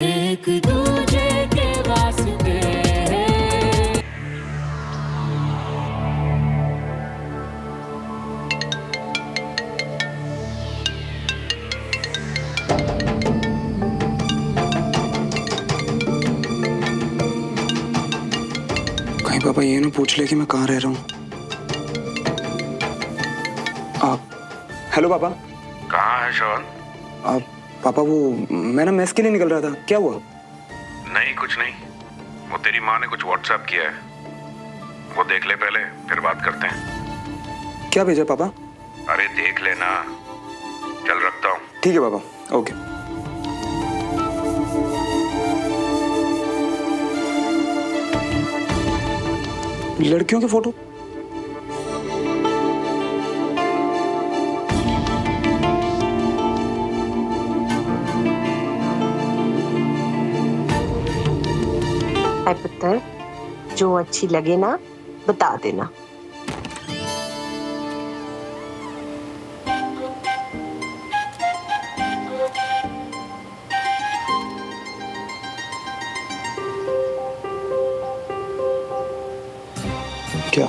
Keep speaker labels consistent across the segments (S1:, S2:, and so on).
S1: एक दूजे के वास्ते
S2: कहीं पापा ये ना पूछ ले कि मैं कहाँ रह रहा हूँ। आप हेलो पापा।
S3: कहाँ है श्रवण?
S2: पापा वो मैं ना मेस के लिए निकल रहा था, क्या हुआ?
S3: नहीं कुछ नहीं, वो तेरी माँ ने कुछ व्हाट्सएप किया है, वो देख ले पहले फिर बात करते हैं।
S2: क्या भेजा पापा?
S3: अरे देख लेना, चल रखता हूँ।
S2: ठीक है पापा, ओके। लड़कियों की फोटो?
S4: पुत्र, जो अच्छी लगे ना बता देना।
S2: क्या?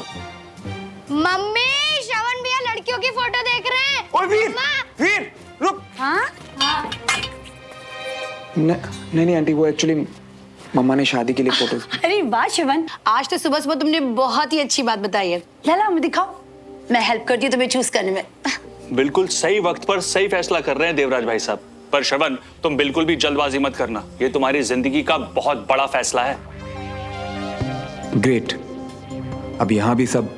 S5: मम्मी, श्रवण भैया लड़कियों की फोटो देख रहे हैं।
S2: ओए वीर, वीर रुक।
S5: हाँ?
S2: नहीं आंटी, वो एक्चुअली मम्मा ने शादी के लिए फोटोज।
S6: अरे वाह शिवन, आज तो सुबह सुबह तुमने बहुत ही अच्छी बात बताई है। लाला हमें दिखाओ, मैं हेल्प करती हूँ तुम्हें चूज करने में।
S7: बिल्कुल सही वक्त पर सही फैसला कर रहे हैं देवराज भाई साहब। पर श्रवण, तुम बिल्कुल भी जल्दबाजी मत करना, ये तुम्हारी जिंदगी का बहुत बड़ा फैसला है।
S2: ग्रेट। अब यहाँ भी सब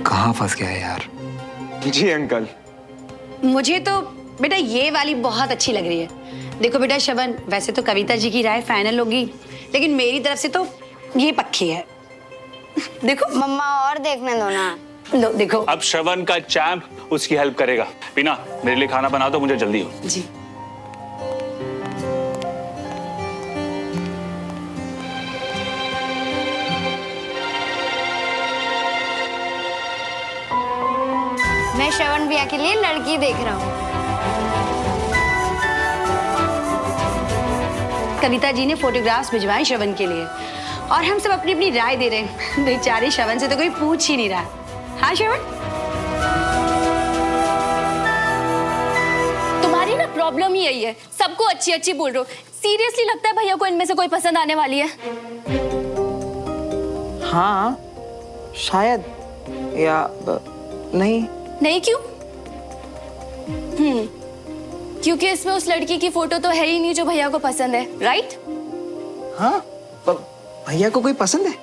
S2: कहाँ फंस गया है यार। जी अंकल।
S6: मुझे तो बेटा ये वाली बहुत अच्छी लग रही है। देखो बेटा श्रवण, वैसे तो कविता जी की राय फाइनल होगी, लेकिन मेरी तरफ से तो ये पक्की है। देखो
S5: मम्मा और देखने दो ना।
S6: लो देखो।
S7: अब श्रवण का चैम्प उसकी हेल्प करेगा। पीना, मेरे लिए खाना बना दो, मुझे जल्दी हो।
S6: जी।
S5: मैं श्रवण भैया के लिए लड़की देख रहा हूँ।
S6: कविता जी ने फोटोग्राफ्स भिजवाए श्रवण के लिए और हम सब अपनी अपनी राय दे रहे हैं। बेचारे श्रवण से तो कोई पूछ ही नहीं रहा। हाँ श्रवण,
S8: तुम्हारी ना प्रॉब्लम ही यही है, सबको अच्छी अच्छी बोल रहे हो। सीरियसली लगता है भैया को इनमें से कोई पसंद आने वाली है?
S9: हाँ शायद, या नहीं।
S8: नहीं क्यों? क्योंकि इसमें उस लड़की की फोटो तो है ही नहीं जो भैया को पसंद है, राइट?
S9: हाँ, भैया को कोई पसंद है?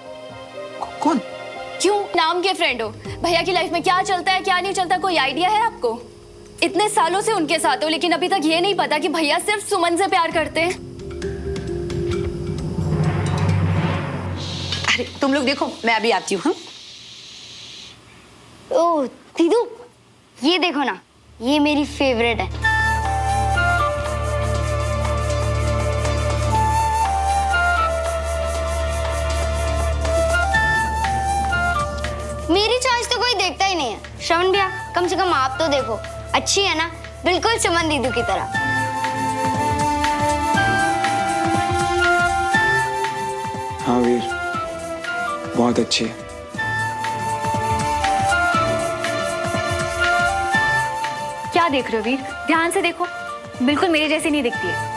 S9: कौन?
S8: क्यों? नाम के फ्रेंड हो, भैया की लाइफ में क्या चलता है क्या नहीं चलता कोई आइडिया है आपको? इतने सालों से उनके साथ हो, लेकिन अभी तक ये नहीं पता कि भैया सिर्फ सुमन से प्यार करते हैं।
S6: अरे तुम लोग देखो, मैं अभी आती हूँ। हाँ?
S5: ओह दीदू, ये देखो ना, ये मेरी फेवरेट है। मेरी चॉइस तो कोई देखता ही नहीं है। श्रवण भैया, कम से कम आप तो देखो, अच्छी है ना, बिल्कुल सुमन दीदू की तरह।
S2: हाँ वीर, बहुत अच्छी है।
S8: क्या देख रहे हो वीर? ध्यान से देखो, बिल्कुल मेरे जैसी नहीं दिखती है।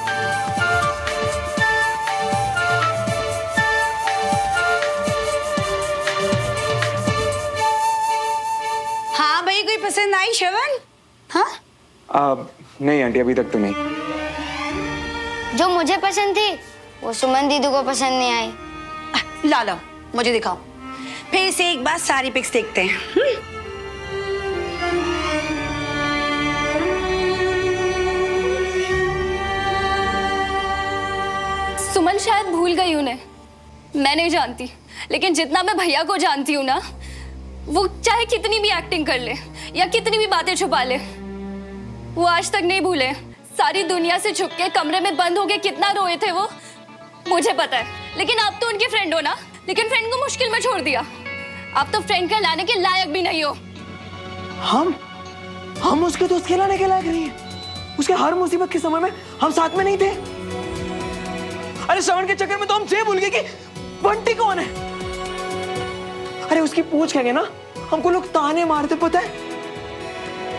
S6: हाँ भाई, कोई पसंद आई श्रवण? हाँ
S2: नहीं आंटी, अभी तक तो नहीं।
S5: जो मुझे पसंद थी वो सुमन दीदू को पसंद नहीं आई।
S6: लालो, मुझे दिखाओ, फिर से एक बार सारी पिक्स देखते हैं।
S8: सुमन शायद भूल गई उन्हें, मैं नहीं जानती, लेकिन जितना मैं भैया को जानती हूँ ना, वो चाहे कितनी भी एक्टिंग कर ले या कितनी भी बातें छुपा ले, वो आज तक नहीं भूले। सारी दुनिया से छुप के कमरे में बंद होके कितना रोए थे वो, मुझे पता है। लेकिन आप तो उनके फ्रेंड हो ना, लेकिन फ्रेंड को मुश्किल में छोड़ दिया। आप तो फ्रेंड कहलाने के लायक भी नहीं हो।
S9: हम उसके दोस्त कहलाने के लायक नहीं है। उसके हर मुसीबत के समय में हम साथ में नहीं थे। अरे श्रवण के चक्कर में तो हम ये भूल गए कि बंटी कौन है। अरे उसकी पूछ कहेंगे ना, हमको लोग ताने मारते, पता है।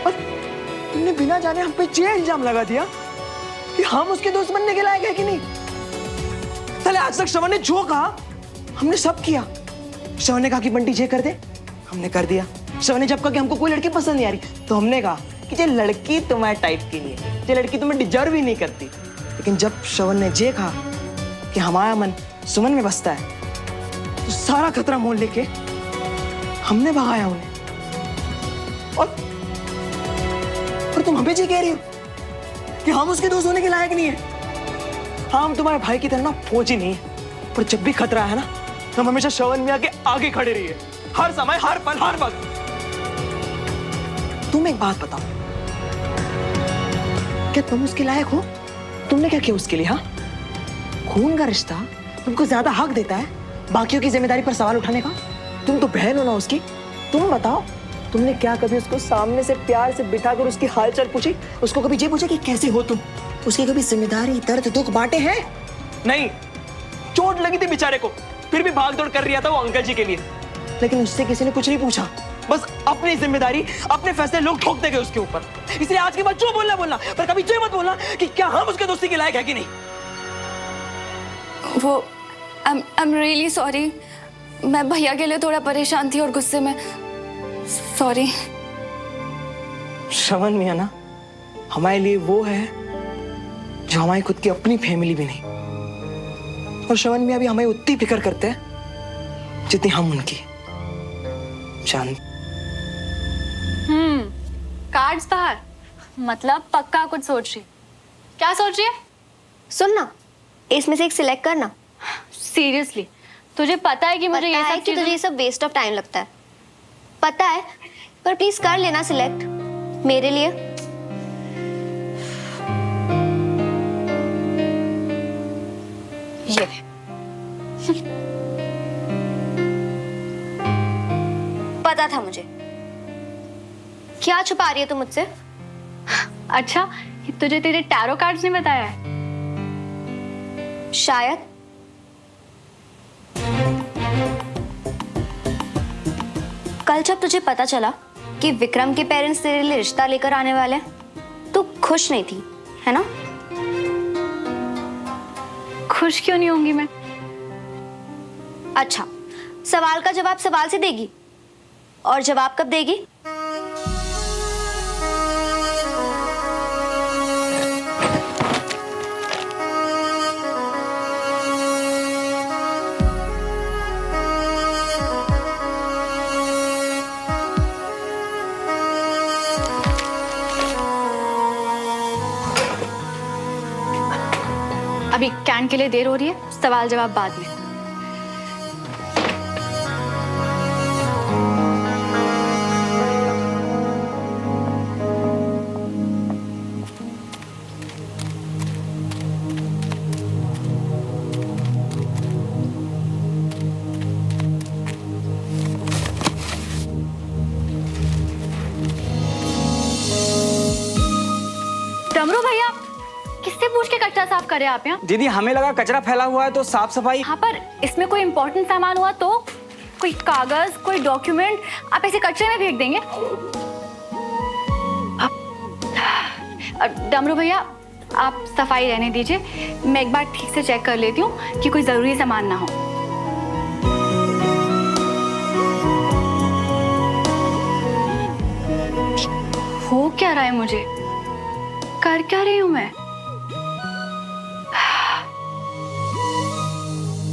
S9: और तुमने बिना जाने हम पे ये इल्जाम लगा दिया कि हम उसके दोस्त बनने के लायक है कि नहीं। चले आज तक श्रवण ने जो कहा हमने सब किया। श्रवण ने कहा कि बंटी ये कर दे, हमने कर दिया। श्रवण ने जब कहा कि हमको कोई लड़की पसंद नहीं आ रही तो हमने कहा कि ये लड़की तुम्हारे टाइप की नहीं है, ये लड़की तुम्हें डिजर्व ही नहीं करती। लेकिन जब श्रवण ने ये कहा कि हमारा मन सुमन में बसता है तो सारा खतरा मोल लेके हमने भगाया उन्हें। और तुम हमें ये कह रही हो कि हम उसके दोस्त होने के लायक नहीं है। हम तुम्हारे भाई की तरह ना फौजी नहीं है, पर जब भी खतरा है ना हम हमेशा श्रवण में आके आगे खड़े रहिए, हर समय, हर पल, हर वक्त। तुम एक बात बताओ, क्या तुम उसके लायक हो? तुमने क्या किया उसके लिए? हाँ, खून का रिश्ता तुमको ज्यादा हक देता है बाकियों की जिम्मेदारी पर सवाल उठाने का? तुम तो बहन हो ना उसकी। तुम बताओ, तुमने क्या कभी उसको सामने से प्यार से बिठाकर उसकी हालचाल पूछी? उसको कभी ये पूछा कि कैसे हो तुम? उसकी कभी जिम्मेदारी, दर्द, दुख बांटे हैं? नहीं। चोट लगी थी बेचारे को, फिर भी भाग दौड़ कर रहा था वो अंकल जी के लिए। लेकिन उससे किसी ने कुछ नहीं पूछा, बस अपनी जिम्मेदारी, अपने फैसले लोग ठोकते गए उसके ऊपर। इसलिए आज के बाद जो बोलना, पर कभी ये मत बोलना कि क्या हम उसके दोस्ती के लायक है कि नहीं।
S8: वो I'm really sorry। मैं भैया के लिए थोड़ा परेशान थी और गुस्से में, सॉरी।
S9: श्रवण मियां ना हमारे लिए वो है जो हमारी खुद की अपनी फैमिली भी नहीं। और श्रवण मियां भी हमें उतनी फिक्र करते हैं जितनी हम उनकी। चांद
S8: कार्ड्स बाहर, मतलब पक्का कुछ सोच रही। क्या सोच रही है?
S5: सुन ना, इसमें से एक सिलेक्ट करना।
S8: सीरियसली तुझे पता है कि मुझे ये सब
S5: कि तुझे ये सब वेस्ट ऑफ टाइम लगता है, पता है, पर प्लीज कर लेना सिलेक्ट मेरे लिए।
S8: ये
S5: पता था मुझे। क्या छुपा रही है तू मुझसे?
S8: अच्छा, तुझे तेरे टैरो कार्ड्स ने बताया है?
S5: शायद। कल जब तुझे पता चला कि विक्रम के पेरेंट्स तेरे लिए रिश्ता लेकर आने वाले हैं, तू खुश नहीं थी, है ना?
S8: खुश क्यों नहीं होंगी मैं?
S5: अच्छा, सवाल का जवाब सवाल से देगी, और जवाब कब देगी?
S8: अभी कैन के लिए देर हो रही है, सवाल जवाब बाद में। डमरू भैया, किससे पूछ के कचरा साफ करे आप यहाँ?
S2: दीदी हमें लगा कचरा फैला हुआ है तो साफ सफाई।
S8: हाँ, पर इसमें कोई इम्पोर्टेंट सामान हुआ तो? कोई कागज, कोई डॉक्यूमेंट आप ऐसे कचरे में फेंक देंगे? डमरू भैया, आप सफाई रहने दीजिए, मैं एक बार ठीक से चेक कर लेती हूँ कि कोई जरूरी सामान ना हो। हो क्या रहा है मुझे? कर क्या रही हूँ मैं?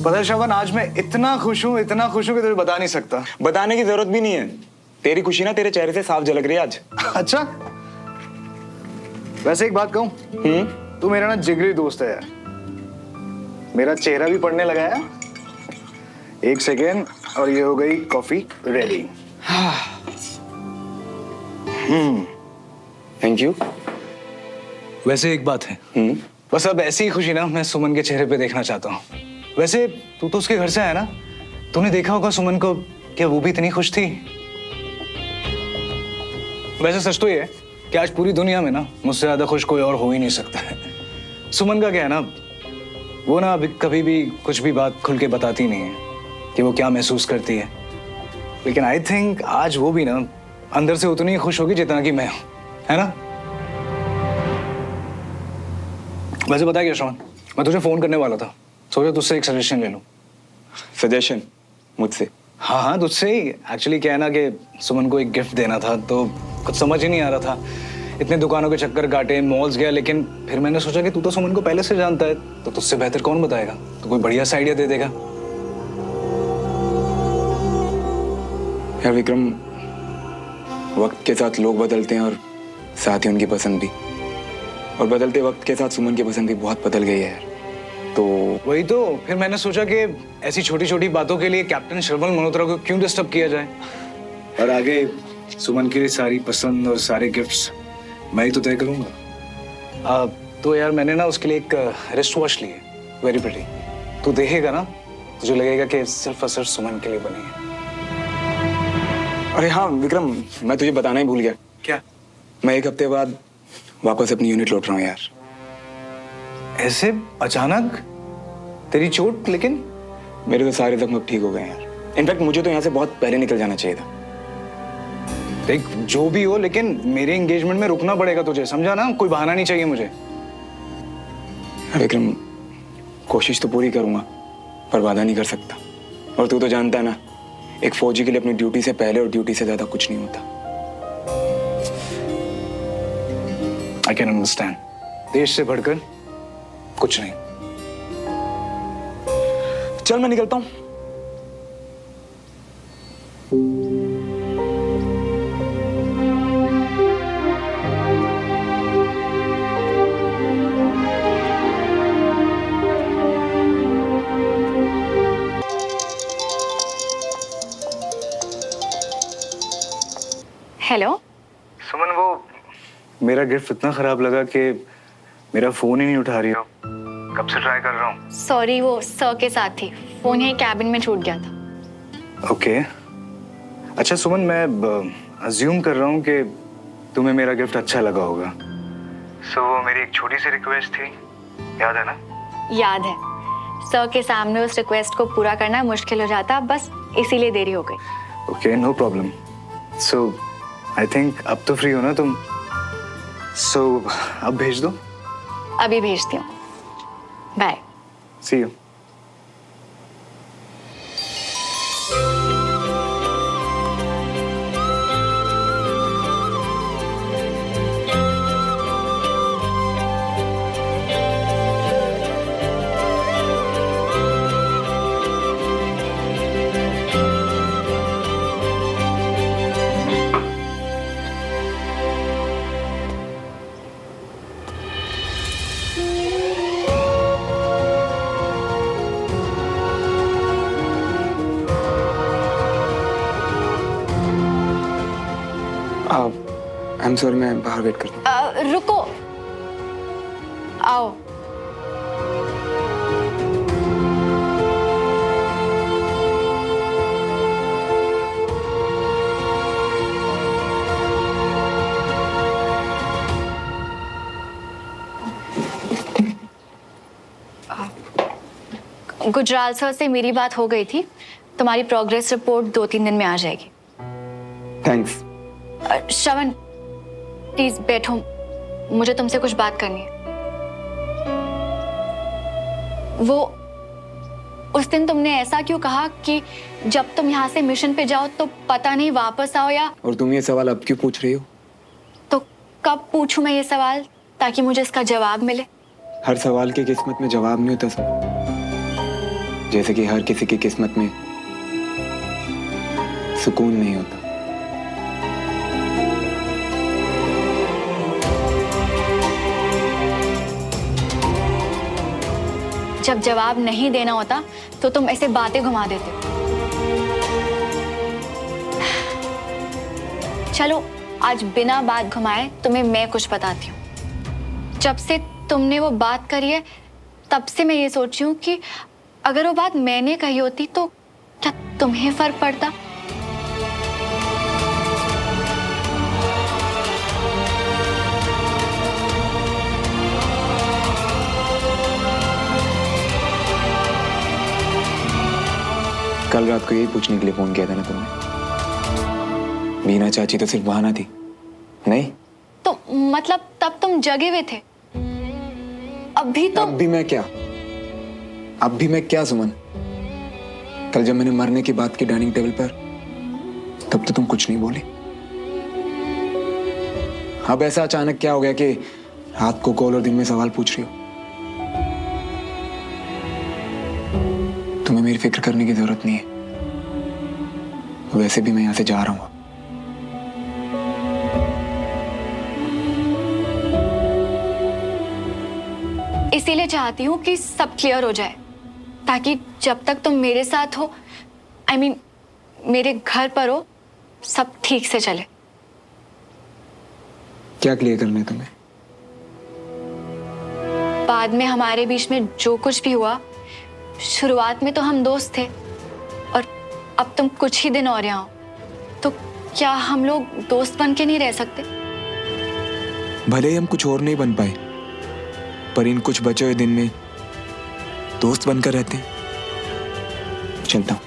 S10: पता है श्रवण, आज मैं इतना खुश हूँ कि तुझे बता नहीं सकता।
S2: बताने की जरूरत भी नहीं है, तेरी खुशी ना तेरे चेहरे से साफ झलक रही है आज।
S10: अच्छा, वैसे एक बात कहूँ, तू मेरा ना जिगरी दोस्त है यार। मेरा चेहरा भी पड़ने लगा है। एक सेकेंड और ये हो गई कॉफी रेडी।
S2: Thank you.
S10: वैसे एक बात है, बस अब ऐसी ही खुशी ना मैं सुमन के चेहरे पे देखना चाहता हूँ। वैसे तू तो उसके घर से आया ना, तूने देखा होगा सुमन को, क्या वो भी इतनी खुश थी? वैसे सच तो ये है कि आज पूरी दुनिया में ना मुझसे ज्यादा खुश कोई और हो ही नहीं सकता है। सुमन का क्या है ना, वो ना अभी कभी भी कुछ भी बात खुल के बताती नहीं है कि वो क्या महसूस करती है, लेकिन आई थिंक आज वो भी ना अंदर से उतनी ही खुश होगी जितना कि मैं हूं, है ना? वैसे बता क्या श्रवण, मैं तुझे फोन करने वाला था, सोचा तुझसे एक सजेशन ले लूं।
S2: सजेशन मुझसे?
S10: हाँ हाँ, तुझसे ही। एक्चुअली क्या है ना कि सुमन को एक गिफ्ट देना था, तो कुछ समझ ही नहीं आ रहा था। इतने दुकानों के चक्कर काटे, मॉल्स गया, लेकिन फिर मैंने सोचा कि तू तो सुमन को पहले से जानता है, तो तुझसे बेहतर कौन बताएगा? तो कोई बढ़िया सा आइडिया दे देगा।
S2: यार विक्रम, वक्त के साथ लोग बदलते हैं और साथ ही उनकी पसंद भी, और बदलते वक्त के साथ सुमन की पसंद भी बहुत बदल गई है यार। तो
S10: वही तो फिर मैंने सोचा कि ऐसी छोटी छोटी बातों के लिए कैप्टन श्रवण मल्होत्रा को क्यों डिस्टर्ब किया जाए, और आगे सुमन के लिए सारी पसंद और सारे गिफ्ट्स मैं ही तो तय करूंगा। तो यार मैंने ना उसके लिए एक रिस्ट वॉच ली है, वेरी प्रिटी। तू देखेगा ना, तुझे लगेगा कि सिर्फ और सिर्फ सुमन के लिए बनी है।
S2: अरे हाँ विक्रम, मैं तुझे बताना ही भूल गया।
S10: क्या?
S2: मैं एक हफ्ते बाद वापस अपनी यूनिट लौट रहा हूँ यार।
S10: ऐसे अचानक? तेरी चोट? लेकिन
S2: मेरे तो सारे जख्म अब ठीक हो गए यार। इनफैक्ट मुझे तो यहाँ से बहुत पहले निकल जाना चाहिए था।
S10: देख जो भी हो, लेकिन मेरे एंगेजमेंट में रुकना पड़ेगा तुझे, समझा ना? कोई बहाना नहीं चाहिए मुझे।
S2: विक्रम, कोशिश तो पूरी करूंगा, पर वादा नहीं कर सकता। और तू तो जानता है ना, एक फौजी के लिए अपनी ड्यूटी से पहले और ड्यूटी से ज्यादा कुछ नहीं होता।
S10: I can understand. देश से बढ़कर कुछ नहीं।
S2: चल मैं निकलता हूं।
S5: हेलो
S10: सुमन, वो मेरा गिफ्ट इतना खराब लगा कि मेरा फोन ही नहीं उठा रही हो। कब से ट्राई कर रहा हूँ।
S5: सॉरी, वो सर के साथ थी, फोन यही कैबिन में छूट गया था।
S10: ओके अच्छा सुमन, मैं अज्यूम कर रहा हूँ कि तुम्हें मेरा गिफ्ट अच्छा लगा होगा। वो मेरी एक छोटी सी रिक्वेस्ट थी, याद है ना?
S5: याद है। सर के सामने उस रिक्वेस्ट को पूरा करना मुश्किल हो जाता, बस इसीलिए देरी हो गई।
S10: Okay, no problem. So I think अब तो फ्री हो ना तुम? सो अब भेज दो।
S5: अभी भेजती हूँ, bye.
S10: See you.
S2: I am sorry, मैं बाहर वेट करता हूँ।
S5: रुको, आओ। गुजराल सर से मेरी बात हो गई थी, तुम्हारी प्रोग्रेस रिपोर्ट 2-3 दिन में आ जाएगी।
S2: थैंक्स।
S5: श्रवण प्लीज बैठो, मुझे तुमसे कुछ बात करनी है। वो उस दिन तुमने ऐसा क्यों कहा कि जब तुम यहाँ से मिशन पे जाओ तो पता नहीं वापस आओ, या
S2: और तुम ये सवाल अब क्यों पूछ रही हो?
S5: तो कब पूछूं मैं ये सवाल ताकि मुझे इसका जवाब मिले?
S2: हर सवाल की किस्मत में जवाब नहीं होता सब, जैसे कि हर किसी की किस्मत में सुकून नहीं होता।
S5: जब जवाब नहीं देना होता तो तुम ऐसे बातें घुमा देते हो। चलो आज बिना बात घुमाए तुम्हें मैं कुछ बताती हूँ। जब से तुमने वो बात करी है तब से मैं ये सोच रही हूँ कि अगर वो बात मैंने कही होती तो क्या तुम्हें फर्क पड़ता?
S2: कल रात को यही पूछने के लिए फोन किया था ना तुमने? बीना चाची तो सिर्फ बहाना थी, नहीं?
S5: तो मतलब तब तुम जगे हुए थे? अभी तो
S2: अब भी मैं क्या? अब भी मैं क्या सुमन? कल जब मैंने मरने की बात की डाइनिंग टेबल पर, तब तो तुम कुछ नहीं बोली। अब ऐसा अचानक क्या हो गया कि रात को कॉल और दिन में सवाल पूछ रही हो? तुम्हें मेरी फिक्र करने की जरूरत नहीं है। वैसे भी मैं यहां से जा रहा हूं।
S5: इसीलिए चाहती हूँ कि सब क्लियर हो जाए, ताकि जब तक तुम मेरे साथ हो, I mean, मेरे घर पर हो, सब ठीक से चले।
S2: क्या क्लियर करना है तुम्हें?
S5: बाद में हमारे बीच में जो कुछ भी हुआ, शुरुआत में तो हम दोस्त थे, और अब तुम कुछ ही दिन और यहाँ हो, तो क्या हम लोग दोस्त बन के नहीं रह सकते?
S2: भले ही हम कुछ और नहीं बन पाए, पर इन कुछ बचे हुए दिन में दोस्त बनकर रहते हैं। चलता हूं।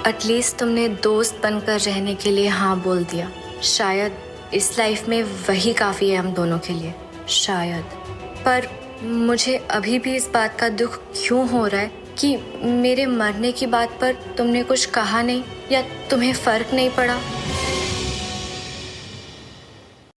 S5: एटलीस्ट तुमने दोस्त बनकर रहने के लिए हाँ बोल दिया। शायद इस लाइफ में वही काफी है हम दोनों के लिए, शायद। पर मुझे अभी भी इस बात का दुख क्यों हो रहा है कि मेरे मरने की बात पर तुमने कुछ कहा नहीं, या तुम्हें फर्क नहीं पड़ा।